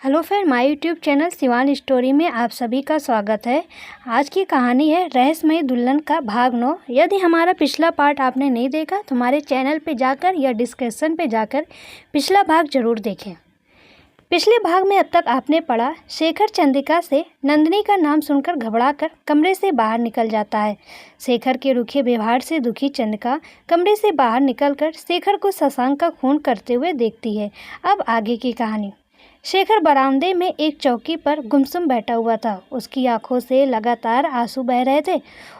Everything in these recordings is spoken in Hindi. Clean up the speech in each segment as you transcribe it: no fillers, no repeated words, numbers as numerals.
Hello friend, my YouTube channel Shivan story में आप सभी का स्वागत है। आज की कहानी है रहस्यमयी दुल्हन का भाग 9। यदि हमारा पिछला पार्ट आपने नहीं देखा तो हमारे चैनल पे जाकर या डिस्क्रिप्शन पे जाकर पिछला भाग ज़रूर देखें। पिछले भाग में अब तक आपने पढ़ा, शेखर चंद्रिका से नंदिनी का नाम सुनकर घबराकर कमरे से बाहर निकल जाता है। शेखर के रूखे व्यवहार से दुखी चंद्रिका कमरे से बाहर निकलकर शेखर को शशांक का खून करते हुए देखती है। अब आगे की कहानी। शेखर बरामदे में एक चौकी पर गुमसुम बैठा हुआ था। उसकी आंखों से लगातार आंसू बह रहे थे।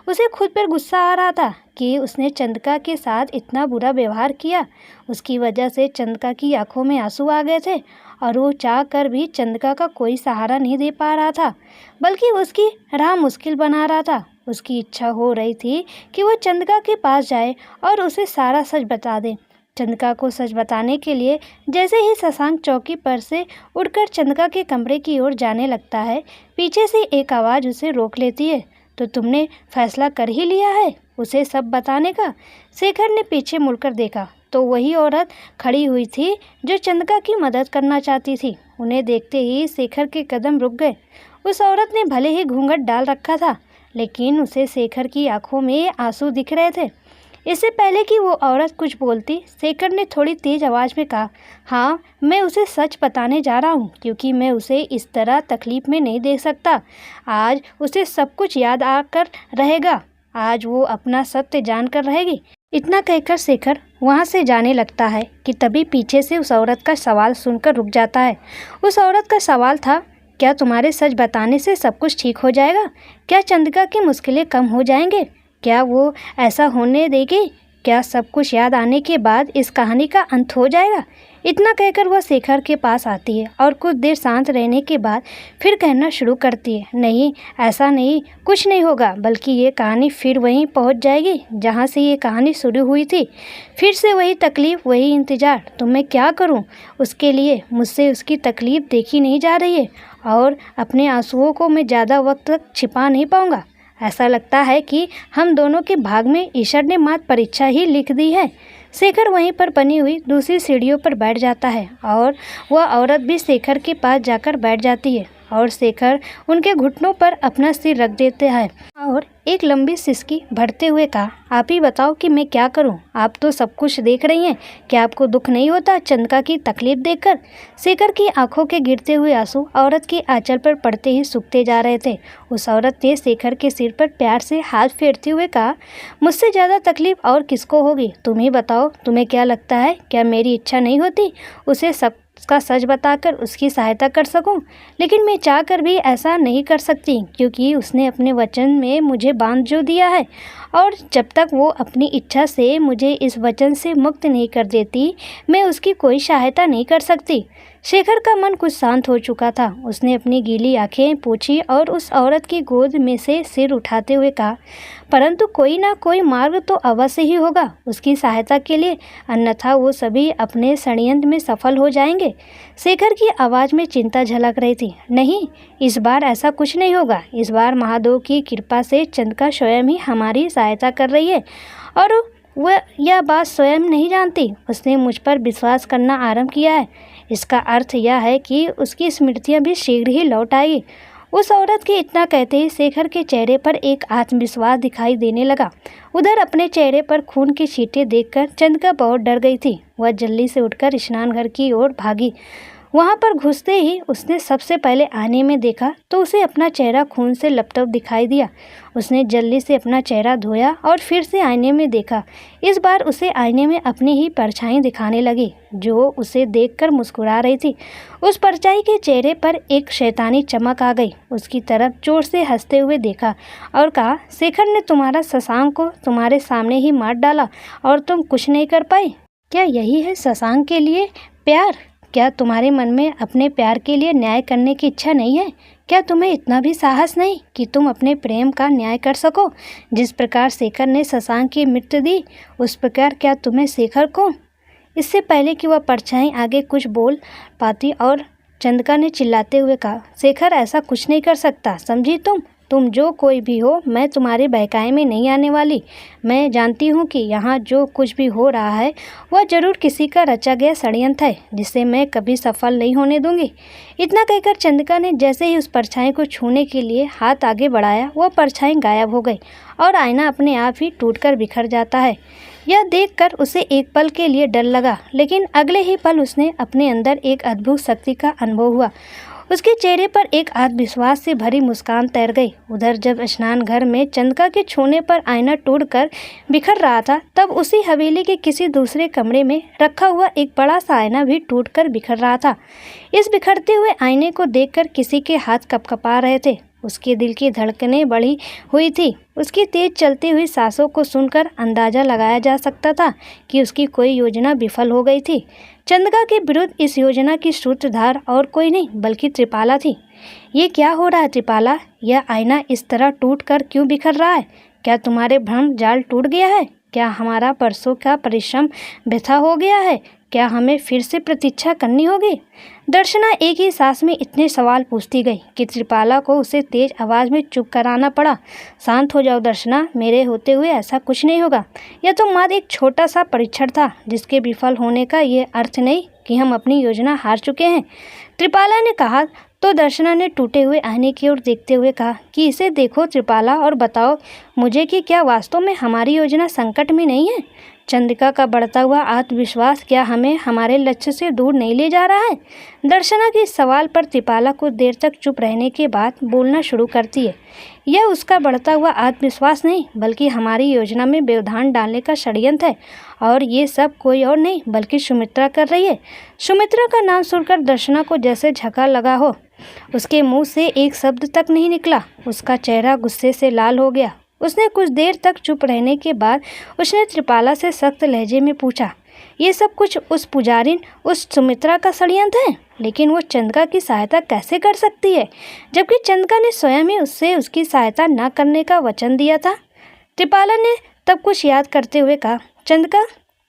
उसे खुद पर गुस्सा आ रहा था कि उसने चंद्रिका के साथ इतना बुरा व्यवहार किया। उसकी वजह से चंद्रिका की आंखों में आंसू आ गए थे और वो चाह कर भी चंद्रिका का कोई सहारा नहीं दे पा रहा था, बल्कि उसकी राह मुश्किल बना रहा था। उसकी इच्छा हो रही थी कि वो चंद्रिका के पास जाए और उसे सारा सच बता दे। चंद्रिका को सच बताने के लिए जैसे ही शशांक चौकी पर से उठकर चंद्रिका के कमरे की ओर जाने लगता है, पीछे से एक आवाज़ उसे रोक लेती है। तो तुमने फैसला कर ही लिया है उसे सब बताने का? शेखर ने पीछे मुड़कर देखा तो वही औरत खड़ी हुई थी जो चंद्रिका की मदद करना चाहती थी। उन्हें देखते ही शेखर के कदम रुक गए। उस औरत ने भले ही घूंघट डाल रखा था, लेकिन उसे शेखर की आंखों में आंसू दिख रहे थे। इससे पहले कि वो औरत कुछ बोलती, शेखर ने थोड़ी तेज़ आवाज़ में कहा, हाँ, मैं उसे सच बताने जा रहा हूँ, क्योंकि मैं उसे इस तरह तकलीफ़ में नहीं देख सकता। आज उसे सब कुछ याद आकर रहेगा। आज वो अपना सत्य जानकर रहेगी। इतना कहकर शेखर वहाँ से जाने लगता है कि तभी पीछे से उस औरत का सवाल सुनकर रुक जाता है। उस औरत का सवाल था, क्या तुम्हारे सच बताने से सब कुछ ठीक हो जाएगा? क्या चंद्रिका की मुश्किलें कम हो जाएंगे? क्या वो ऐसा होने देगी? क्या सब कुछ याद आने के बाद इस कहानी का अंत हो जाएगा? इतना कहकर वह शेखर के पास आती है और कुछ देर शांत रहने के बाद फिर कहना शुरू करती है, नहीं, ऐसा नहीं, कुछ नहीं होगा, बल्कि ये कहानी फिर वहीं पहुंच जाएगी जहां से ये कहानी शुरू हुई थी। फिर से वही तकलीफ़, वही इंतज़ार। तो मैं क्या करूं उसके लिए? मुझसे उसकी तकलीफ़ देखी नहीं जा रही है और अपने आंसुओं को मैं ज़्यादा वक्त तक छिपा नहीं पाऊँगा। ऐसा लगता है कि हम दोनों के भाग में ईश्वर ने मात परीक्षा ही लिख दी है। शेखर वहीं पर बनी हुई दूसरी सीढ़ियों पर बैठ जाता है और वह औरत भी शेखर के पास जाकर बैठ जाती है और शेखर उनके घुटनों पर अपना सिर रख देते हैं और एक लंबी सिसकी भरते हुए कहा, आप ही बताओ कि मैं क्या करूं? आप तो सब कुछ देख रही हैं। क्या आपको दुख नहीं होता चंद्रिका की तकलीफ देखकर? शेखर की आंखों के गिरते हुए आंसू औरत के आंचल पर पड़ते ही सूखते जा रहे थे। उस औरत ने शेखर के सिर पर प्यार से हाथ फेरते हुए कहा, मुझसे ज़्यादा तकलीफ और किसको होगी? तुम ही बताओ, तुम्हें क्या लगता है? क्या मेरी इच्छा नहीं होती उसे सब उसका सच बताकर उसकी सहायता कर सकूं? लेकिन मैं चाहकर भी ऐसा नहीं कर सकती, क्योंकि उसने अपने वचन में मुझे बांध जो दिया है और जब तक वो अपनी इच्छा से मुझे इस वचन से मुक्त नहीं कर देती, मैं उसकी कोई सहायता नहीं कर सकती। शेखर का मन कुछ शांत हो चुका था। उसने अपनी गीली आंखें पोंछी और उस औरत की गोद में से सिर उठाते हुए कहा, परंतु कोई ना कोई मार्ग तो अवश्य ही होगा उसकी सहायता के लिए, अन्यथा वो सभी अपने षड्यंत्र में सफल हो जाएंगे। शेखर की आवाज़ में चिंता झलक रही थी। नहीं, इस बार ऐसा कुछ नहीं होगा। इस बार महादेव की कृपा से चंद्रिका स्वयं ही हमारी सहायता कर रही है और वह यह बात स्वयं नहीं जानती। उसने मुझ पर विश्वास करना आरंभ किया है। इसका अर्थ यह है कि उसकी स्मृतियाँ भी शीघ्र ही लौट आएगी। उस औरत के इतना कहते ही शेखर के चेहरे पर एक आत्मविश्वास दिखाई देने लगा। उधर अपने चेहरे पर खून की छींटें देखकर चंद्रिका बहुत डर गई थी। वह जल्दी से उठकर स्नानघर की ओर भागी। वहां पर घुसते ही उसने सबसे पहले आईने में देखा तो उसे अपना चेहरा खून से लपटप दिखाई दिया। उसने जल्दी से अपना चेहरा धोया और फिर से आईने में देखा। इस बार उसे आईने में अपनी ही परछाई दिखाने लगी, जो उसे देखकर मुस्कुरा रही थी। उस परछाई के चेहरे पर एक शैतानी चमक आ गई। उसकी तरफ जोर से हंसते हुए देखा और कहा, शेखर ने तुम्हारा शशांक को तुम्हारे सामने ही मार डाला और तुम कुछ नहीं कर पाई। क्या यही है शशांक के लिए प्यार? क्या तुम्हारे मन में अपने प्यार के लिए न्याय करने की इच्छा नहीं है? क्या तुम्हें इतना भी साहस नहीं कि तुम अपने प्रेम का न्याय कर सको? जिस प्रकार शेखर ने शशांक की मृत्यु दी, उस प्रकार क्या तुम्हें शेखर को? इससे पहले कि वह परछाई आगे कुछ बोल पाती और चंद्रिका ने चिल्लाते हुए कहा, शेखर ऐसा कुछ नहीं कर सकता, समझी तुम? तुम जो कोई भी हो, मैं तुम्हारे बहकावे में नहीं आने वाली। मैं जानती हूँ कि यहाँ जो कुछ भी हो रहा है वह जरूर किसी का रचा गया षड्यंत्र है, जिसे मैं कभी सफल नहीं होने दूंगी। इतना कहकर चंद्रिका ने जैसे ही उस परछाई को छूने के लिए हाथ आगे बढ़ाया, वह परछाई गायब हो गई और आईना अपने आप ही टूटकर बिखर जाता है। यह देखकर उसे एक पल के लिए डर लगा, लेकिन अगले ही पल उसने अपने अंदर एक अद्भुत शक्ति का अनुभव हुआ। उसके चेहरे पर एक आत्मविश्वास से भरी मुस्कान तैर गई। उधर जब स्नान घर में चंद्रिका के छूने पर आईना टूटकर बिखर रहा था, तब उसी हवेली के किसी दूसरे कमरे में रखा हुआ एक बड़ा सा आईना भी टूटकर बिखर रहा था। इस बिखरते हुए आईने को देखकर किसी के हाथ कँपकपा रहे थे। उसके दिल की धड़कनें बढ़ी हुई थी। उसकी तेज चलती हुई सांसों को सुनकर अंदाजा लगाया जा सकता था कि उसकी कोई योजना विफल हो गई थी। चंद्रिका के विरुद्ध इस योजना की सूत्रधार और कोई नहीं बल्कि त्रिपाला थी। ये क्या हो रहा है त्रिपाला? यह आईना इस तरह टूट कर क्यों बिखर रहा है? क्या तुम्हारे भ्रम जाल टूट गया है? क्या हमारा परसों का परिश्रम वृथा हो गया है? क्या हमें फिर से प्रतीक्षा करनी होगी? दर्शना एक ही सांस में इतने सवाल पूछती गई कि त्रिपाला को उसे तेज आवाज़ में चुप कराना पड़ा। शांत हो जाओ दर्शना, मेरे होते हुए ऐसा कुछ नहीं होगा। यह तो मात्र एक छोटा सा परीक्षण था, जिसके विफल होने का ये अर्थ नहीं कि हम अपनी योजना हार चुके हैं, त्रिपाला ने कहा। तो दर्शना ने टूटे हुए आईने की ओर देखते हुए कहा कि इसे देखो त्रिपाला और बताओ मुझे कि क्या वास्तव में हमारी योजना संकट में नहीं है? चंद्रिका का बढ़ता हुआ आत्मविश्वास क्या हमें हमारे लक्ष्य से दूर नहीं ले जा रहा है? दर्शना के इस सवाल पर त्रिपाला कुछ देर तक चुप रहने के बाद बोलना शुरू करती है। यह उसका बढ़ता हुआ आत्मविश्वास नहीं बल्कि हमारी योजना में व्यवधान डालने का षड्यंत्र है, और ये सब कोई और नहीं बल्कि सुमित्रा कर रही है। सुमित्रा का नाम सुनकर दर्शना को जैसे झटका लगा हो। उसके मुंह से एक शब्द तक नहीं निकला। उसका चेहरा गुस्से से लाल हो गया। उसने कुछ देर तक चुप रहने के बाद उसने त्रिपाला से सख्त लहजे में पूछा, ये सब कुछ उस पुजारिन, उस सुमित्रा का षड्यंत्र है? लेकिन वो चंद्रिका की सहायता कैसे कर सकती है, जबकि चंद्रिका ने स्वयं ही उससे उसकी सहायता न करने का वचन दिया था? त्रिपाला ने तब कुछ याद करते हुए कहा,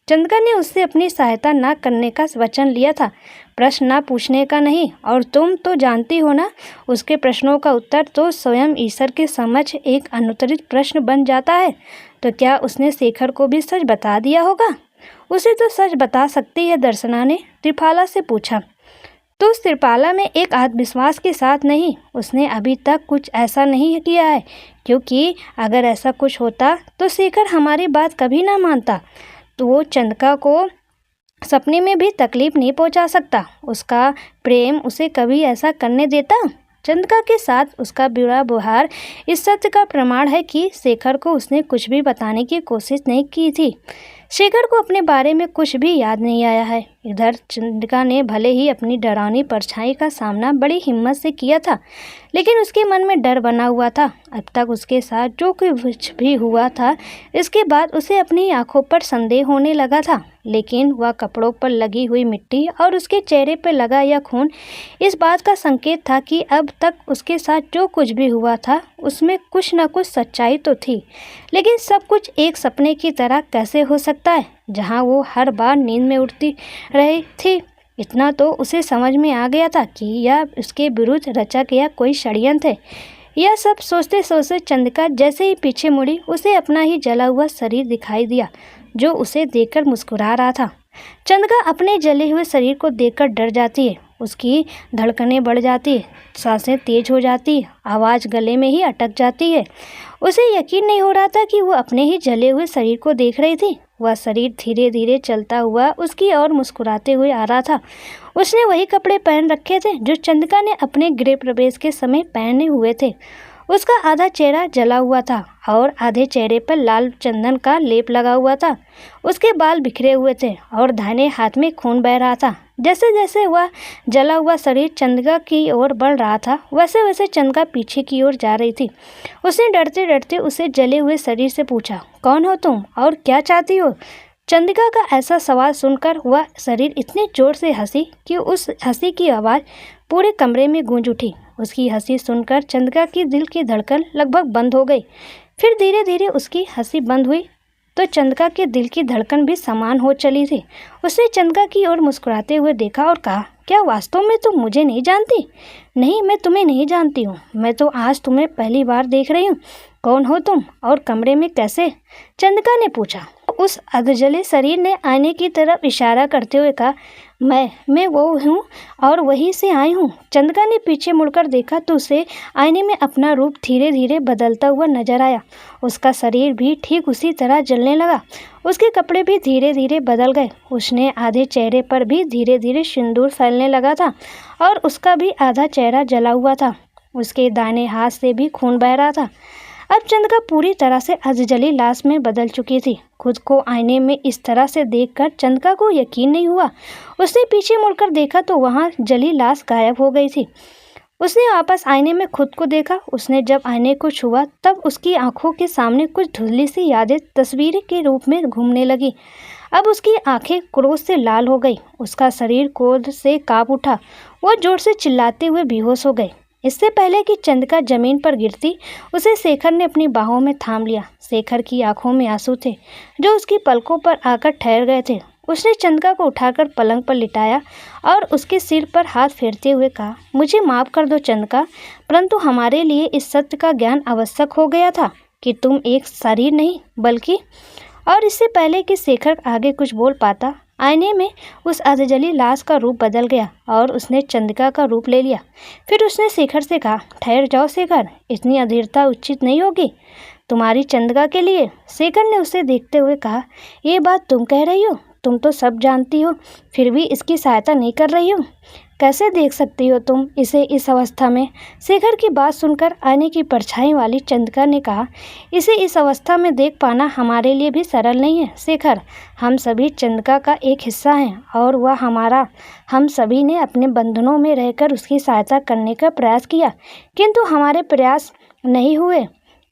चंद्रिका ने उससे अपनी सहायता न करने का वचन लिया था, प्रश्न न पूछने का नहीं। और तुम तो जानती हो ना, उसके प्रश्नों का उत्तर तो स्वयं ईश्वर के समक्ष एक अनुत्तरित प्रश्न बन जाता है। तो क्या उसने शेखर को भी सच बता दिया होगा? उसे तो सच बता सकती है, दर्शना ने त्रिपाला से पूछा। तो उस त्रिपाला में एक आत्मविश्वास के साथ नहीं, उसने अभी तक कुछ ऐसा नहीं किया है, क्योंकि अगर ऐसा कुछ होता तो शेखर हमारी बात कभी ना मानता। तो वो चंद्रिका को सपने में भी तकलीफ नहीं पहुंचा सकता। उसका प्रेम उसे कभी ऐसा करने देता? चंद्रिका के साथ उसका बुरा व्यवहार इस सत्य का प्रमाण है कि शेखर को उसने कुछ भी बताने की कोशिश नहीं की थी। शेखर को अपने बारे में कुछ भी याद नहीं आया है। इधर चंद्रिका ने भले ही अपनी डरावनी परछाई का सामना बड़ी हिम्मत से किया था, लेकिन उसके मन में डर बना हुआ था। अब तक उसके साथ जो कुछ भी हुआ था, इसके बाद उसे अपनी आंखों पर संदेह होने लगा था। लेकिन वह कपड़ों पर लगी हुई मिट्टी और उसके चेहरे पर लगा यह खून इस बात का संकेत था कि अब तक उसके साथ जो कुछ भी हुआ था उसमें कुछ न कुछ सच्चाई तो थी। लेकिन सब कुछ एक सपने की तरह कैसे हो सकता है, जहां वो हर बार नींद में उठती रही थी? इतना तो उसे समझ में आ गया था कि यह उसके विरुद्ध रचा गया कोई षड्यंत्र है। यह सब सोचते सोचते चंद्रिका जैसे ही पीछे मुड़ी, उसे अपना ही जला हुआ शरीर दिखाई दिया, जो उसे देखकर मुस्कुरा रहा था। चंद्रिका अपने जले हुए शरीर को देखकर डर जाती है। उसकी धड़कनें बढ़ जाती है, सांसें तेज हो जाती है, आवाज़ गले में ही अटक जाती है। उसे यकीन नहीं हो रहा था कि वो अपने ही जले हुए शरीर को देख रही थी। वह शरीर धीरे धीरे चलता हुआ उसकी ओर मुस्कुराते हुए आ रहा था। उसने वही कपड़े पहन रखे थे जो चंद्रिका ने अपने गृह प्रवेश के समय पहने हुए थे। उसका आधा चेहरा जला हुआ था और आधे चेहरे पर लाल चंदन का लेप लगा हुआ था। उसके बाल बिखरे हुए थे और दाहिने हाथ में खून बह रहा था। जैसे जैसे वह जला हुआ शरीर चंद्रिका की ओर बढ़ रहा था, वैसे वैसे चंद्रिका पीछे की ओर जा रही थी। उसने डरते डरते उसे जले हुए शरीर से पूछा, कौन हो तुम और क्या चाहती हो? चंद्रिका का ऐसा सवाल सुनकर वह शरीर इतने जोर से हंसी कि उस हंसी की आवाज़ पूरे कमरे में गूंज उठी। उसकी हंसी सुनकर चंद्रिका की दिल की धड़कन लगभग बंद हो गई। फिर धीरे धीरे उसकी हंसी बंद हुई तो चंद्रिका के दिल की धड़कन भी समान हो चली थी। उसने चंद्रिका की ओर मुस्कुराते हुए देखा और कहा, क्या वास्तव में तुम मुझे नहीं जानती? नहीं, मैं तुम्हें नहीं जानती हूँ। मैं तो आज तुम्हें पहली बार देख रही हूँ। कौन हो तुम और कमरे में कैसे? चंद्रिका ने पूछा। उस अधजले शरीर ने आईने की तरफ इशारा करते हुए कहा, मैं वो हूँ और वहीं से आई हूँ। चंद्रिका ने पीछे मुड़कर देखा तो उसे आईने में अपना रूप धीरे धीरे बदलता हुआ नजर आया। उसका शरीर भी ठीक उसी तरह जलने लगा। उसके कपड़े भी धीरे धीरे बदल गए। उसने आधे चेहरे पर भी धीरे धीरे सिंदूर फैलने लगा था और उसका भी आधा चेहरा जला हुआ था। उसके दाहिने हाथ से भी खून बह रहा था। अब चंद्रिका पूरी तरह से अधजली लाश में बदल चुकी थी। खुद को आईने में इस तरह से देखकर चंद्रिका को यकीन नहीं हुआ। उसने पीछे मुड़कर देखा तो वहां जली लाश गायब हो गई थी। उसने वापस आईने में खुद को देखा। उसने जब आईने को छुआ तब उसकी आंखों के सामने कुछ धुंधली सी यादें तस्वीर के रूप में घूमने लगी। अब उसकी आंखें क्रोध से लाल हो गई। उसका शरीर क्रोध से कांप उठा। वह जोर से चिल्लाते हुए बेहोश हो गई। इससे पहले कि चंद्रिका जमीन पर गिरती, उसे शेखर ने अपनी बाहों में थाम लिया। शेखर की आंखों में आंसू थे जो उसकी पलकों पर आकर ठहर गए थे। उसने चंद्रिका को उठाकर पलंग पर लिटाया और उसके सिर पर हाथ फेरते हुए कहा, मुझे माफ़ कर दो चंद्रिका, परंतु हमारे लिए इस सत्य का ज्ञान आवश्यक हो गया था कि तुम एक शरीर नहीं बल्कि। और इससे पहले कि शेखर आगे कुछ बोल पाता, आईने में उस अधजली लाश का रूप बदल गया और उसने चंद्रिका का रूप ले लिया। फिर उसने शेखर से कहा, ठहर जाओ शेखर, इतनी अधीरता उचित नहीं होगी तुम्हारी चंद्रिका के लिए। शेखर ने उसे देखते हुए कहा, ये बात तुम कह रही हो? तुम तो सब जानती हो, फिर भी इसकी सहायता नहीं कर रही हो। कैसे देख सकती हो तुम इसे इस अवस्था में? शेखर की बात सुनकर आईने की परछाई वाली चंद्रिका ने कहा, इसे इस अवस्था में देख पाना हमारे लिए भी सरल नहीं है शेखर। हम सभी चंद्रिका का एक हिस्सा हैं और वह हमारा। हम सभी ने अपने बंधनों में रहकर उसकी सहायता करने का प्रयास किया, किंतु हमारे प्रयास नहीं हुए।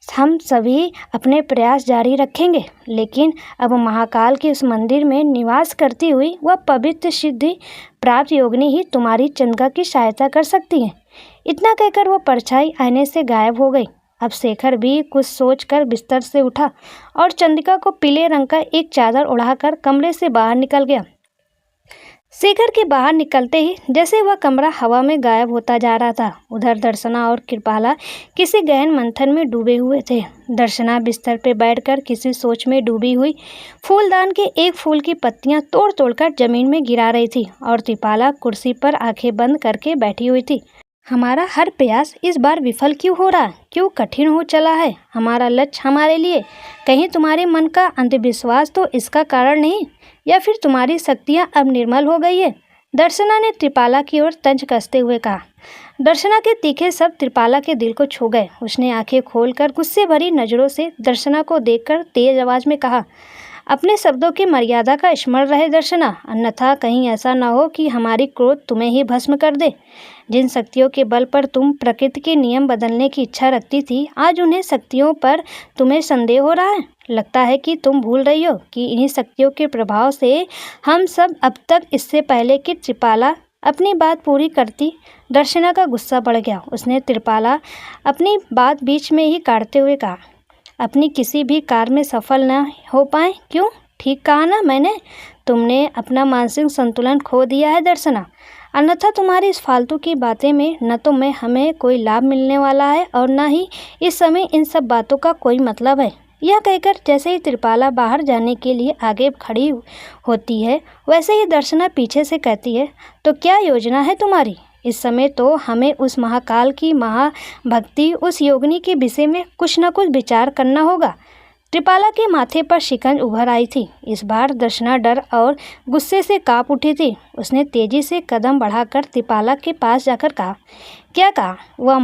हम सभी अपने प्रयास जारी रखेंगे, लेकिन अब महाकाल के उस मंदिर में निवास करती हुई वह पवित्र सिद्धि प्राप्त योगिनी ही तुम्हारी चंद्रिका की सहायता कर सकती है। इतना कहकर वह परछाई आईने से गायब हो गई। अब शेखर भी कुछ सोचकर बिस्तर से उठा और चंद्रिका को पीले रंग का एक चादर उड़ाकर कमरे से बाहर निकल गया। शेखर के बाहर निकलते ही जैसे वह कमरा हवा में गायब होता जा रहा था, उधर दर्शना और कृपाला किसी गहन मंथन में डूबे हुए थे। दर्शना बिस्तर पर बैठकर किसी सोच में डूबी हुई फूलदान के एक फूल की पत्तियां तोड़ तोड़कर जमीन में गिरा रही थी और कृपाला कुर्सी पर आंखें बंद करके बैठी हुई थी। हमारा हर प्रयास इस बार विफल क्यों हो रहा? क्यों कठिन हो चला है हमारा लक्ष्य हमारे लिए? कहीं तुम्हारे मन का अंधविश्वास तो इसका कारण नहीं, या फिर तुम्हारी शक्तियाँ अब निर्मल हो गई है? दर्शना ने त्रिपाला की ओर तंज कसते हुए कहा। दर्शना के तीखे शब्द त्रिपाला के दिल को छू गए। उसने आंखें खोलकर गुस्से भरी नज़रों से दर्शना को देखकर तेज आवाज में कहा, अपने शब्दों की मर्यादा का स्मरण रहे दर्शना, अन्यथा कहीं ऐसा न हो कि हमारी क्रोध तुम्हें ही भस्म कर दे। जिन शक्तियों के बल पर तुम प्रकृति के नियम बदलने की इच्छा रखती थी, आज उन्हें शक्तियों पर तुम्हें संदेह हो रहा है। लगता है कि तुम भूल रही हो कि इन्हीं शक्तियों के प्रभाव से हम सब अब तक। इससे पहले कि त्रिपाला अपनी बात पूरी करती, दर्शना का गुस्सा बढ़ गया। उसने त्रिपाला अपनी बात बीच में ही काटते हुए कहा, अपनी किसी भी कार्य में सफल न हो पाए? क्यों? ठीक कहा ना मैंने? तुमने अपना मानसिक संतुलन खो दिया है दर्शना, अन्यथा तुम्हारी इस फालतू की बातें में न तो हमें कोई लाभ मिलने वाला है और न ही इस समय इन सब बातों का कोई मतलब है। यह कहकर जैसे ही त्रिपाला बाहर जाने के लिए आगे खड़ी होती है, वैसे ही दर्शना पीछे से कहती है, तो क्या योजना है तुम्हारी? इस समय तो हमें उस महाकाल की महाभक्ति, उस योगिनी के विषय में कुछ न कुछ विचार करना होगा। त्रिपाला के माथे पर शिकंज उभर आई थी। इस बार दर्शना डर और गुस्से से कांप उठी थी। उसने तेजी से कदम बढ़ाकर त्रिपाला के पास जाकर कहा, क्या कहा? वह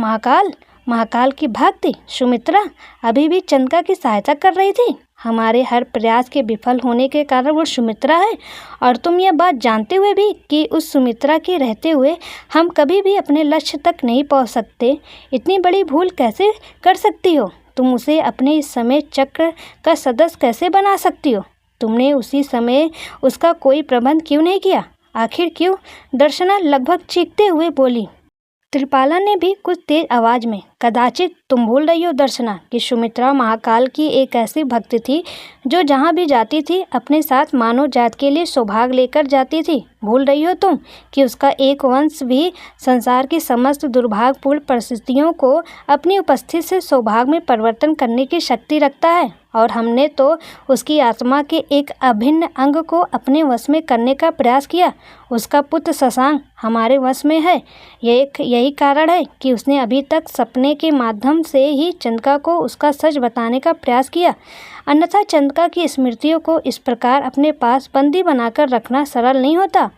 महाकाल की भक्ति सुमित्रा अभी भी चंद्रिका की सहायता कर रही थी? हमारे हर प्रयास के विफल होने के कारण वो सुमित्रा है, और तुम यह बात जानते हुए भी कि उस सुमित्रा के रहते हुए हम कभी भी अपने लक्ष्य तक नहीं पहुंच सकते, इतनी बड़ी भूल कैसे कर सकती हो? तुम उसे अपने इस समय चक्र का सदस्य कैसे बना सकती हो? तुमने उसी समय उसका कोई प्रबंध क्यों नहीं किया? आखिर क्यों? दर्शना लगभग चीखते हुए बोली। त्रिपाला ने भी कुछ तेज आवाज में कदाचित तुम भूल रही हो दर्शना कि सुमित्रा महाकाल की एक ऐसी भक्त थी जो जहाँ भी जाती थी अपने साथ मानव जात के लिए सौभाग्य लेकर जाती थी। भूल रही हो तुम कि उसका एक वंश भी संसार की समस्त दुर्भाग्यपूर्ण परिस्थितियों को अपनी उपस्थिति से सौभाग्य में परिवर्तन करने की शक्ति रखता है, और हमने तो उसकी आत्मा के एक अभिन्न अंग को अपने वश में करने का प्रयास किया। उसका पुत्र शशांक हमारे वश में है। यही कारण है कि उसने अभी तक सपने के माध्यम से ही चंद्रिका को उसका सच बताने का प्रयास किया, अन्यथा चंद्रिका की स्मृतियों को इस प्रकार अपने पास बंदी बनाकर रखना सरल नहीं होता।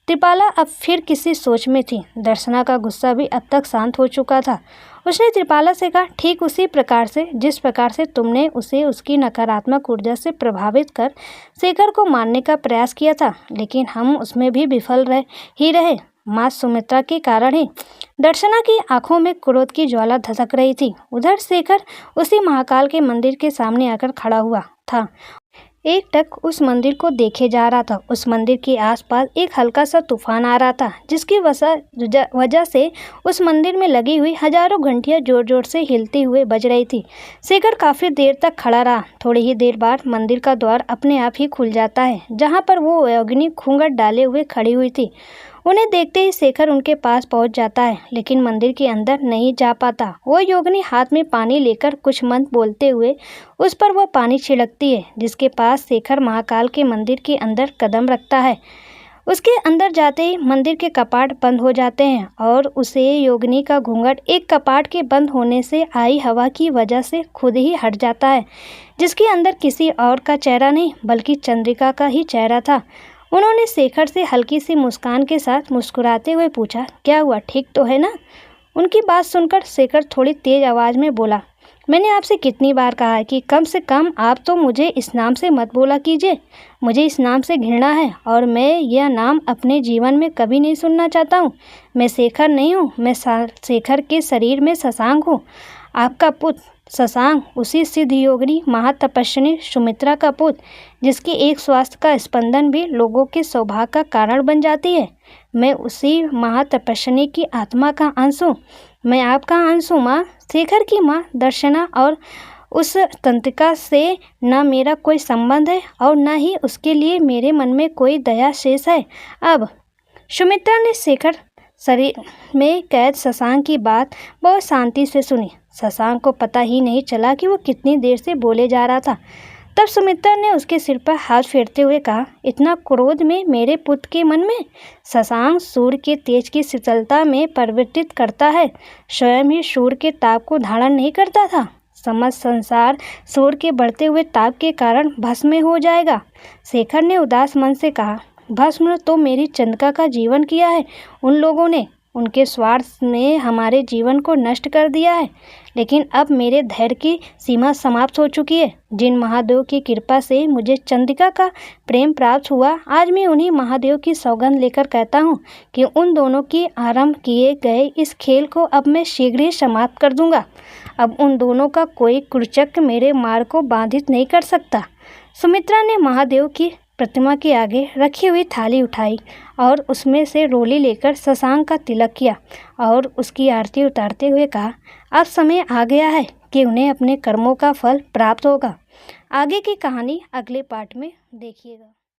त्रिपाला अब फिर किसी सोच में थी। दर्शना का गुस्सा भी अब तक शांत हो चुका था। उसने त्रिपाला से कहा, ठीक उसी प्रकार से जिस प्रकार से तुमने उसे उसकी नकारात्मक ऊर्जा से प्रभावित कर शेखर को मारने का प्रयास किया था, लेकिन हम उसमें भी विफल रहे माँ सुमित्रा के कारण ही। दर्शना की आंखों में क्रोध की ज्वाला धधक रही थी। उधर शेखर उसी महाकाल के मंदिर के सामने आकर खड़ा हुआ था। एकटक उस मंदिर को देखे जा रहा था। उस मंदिर के आसपास एक हल्का सा तूफान आ रहा था, जिसकी वजह से उस मंदिर में लगी हुई हजारों घंटियां जोर जोर से हिलते हुए बज रही थी। शेखर काफी देर तक खड़ा रहा। थोड़ी ही देर बाद मंदिर का द्वार अपने आप ही खुल जाता है, जहां पर वो योगिनी घूंघट डाले हुए खड़ी हुई थी। उन्हें देखते ही शेखर उनके पास पहुंच जाता है, लेकिन मंदिर के अंदर नहीं जा पाता। वो योगिनी हाथ में पानी लेकर कुछ मंत्र बोलते हुए उस पर वह पानी छिड़कती है, जिसके पास शेखर महाकाल के मंदिर के अंदर कदम रखता है। उसके अंदर जाते ही मंदिर के कपाट बंद हो जाते हैं और उसे योगिनी का घूंघट एक कपाट के बंद होने से आई हवा की वजह से खुद ही हट जाता है, जिसके अंदर किसी और का चेहरा नहीं बल्कि चंद्रिका का ही चेहरा था। उन्होंने शेखर से हल्की सी मुस्कान के साथ मुस्कुराते हुए पूछा, क्या हुआ, ठीक तो है ना? उनकी बात सुनकर शेखर थोड़ी तेज आवाज़ में बोला, मैंने आपसे कितनी बार कहा है कि कम से कम आप तो मुझे इस नाम से मत बोला कीजिए। मुझे इस नाम से घृणा है और मैं यह नाम अपने जीवन में कभी नहीं सुनना चाहता हूँ। मैं शेखर नहीं हूँ, मैं शेखर के शरीर में शशांक हूँ, आपका पुत्र शशांक, उसी सिद्ध योगिनी महातपस्विनी सुमित्रा का पुत्र, जिसके एक स्वास्थ्य का स्पंदन भी लोगों के सौभाग्य का कारण बन जाती है। मैं उसी महातपस्विनी की आत्मा का अंश हूँ। मैं आपका अंश हूँ माँ। शेखर की माँ दर्शना और उस तंत्रिका से न मेरा कोई संबंध है और न ही उसके लिए मेरे मन में कोई दया शेष है। अब सुमित्रा ने शेखर शरीर में कैद शशांक की बात बहुत शांति से सुनी। शशांक को पता ही नहीं चला कि वो कितनी देर से बोले जा रहा था। तब सुमित्रा ने उसके सिर पर हाथ फेरते हुए कहा, इतना क्रोध में मेरे पुत्र के मन में? शशांक सूर्य के तेज की शीतलता में परिवर्तित करता है, स्वयं ही सूर्य के ताप को धारण नहीं करता था। समस्त संसार सूर्य के बढ़ते हुए ताप के कारण भस्म हो जाएगा। शेखर ने उदास मन से कहा, भस्म तो मेरी चंद्रिका का जीवन किया है। उन लोगों ने उनके स्वार्थ में हमारे जीवन को नष्ट कर दिया है, लेकिन अब मेरे धैर्य की सीमा समाप्त हो चुकी है। जिन महादेव की कृपा से मुझे चंद्रिका का प्रेम प्राप्त हुआ, आज मैं उन्हीं महादेव की सौगंध लेकर कहता हूँ कि उन दोनों की आरंभ किए गए इस खेल को अब मैं शीघ्र ही समाप्त कर दूंगा। अब उन दोनों का कोई कुचक्र मेरे मार्ग को बाधित नहीं कर सकता। सुमित्रा ने महादेव की प्रतिमा के आगे रखी हुई थाली उठाई और उसमें से रोली लेकर शशांक का तिलक किया और उसकी आरती उतारते हुए कहा, अब समय आ गया है कि उन्हें अपने कर्मों का फल प्राप्त होगा। आगे की कहानी अगले पार्ट में देखिएगा।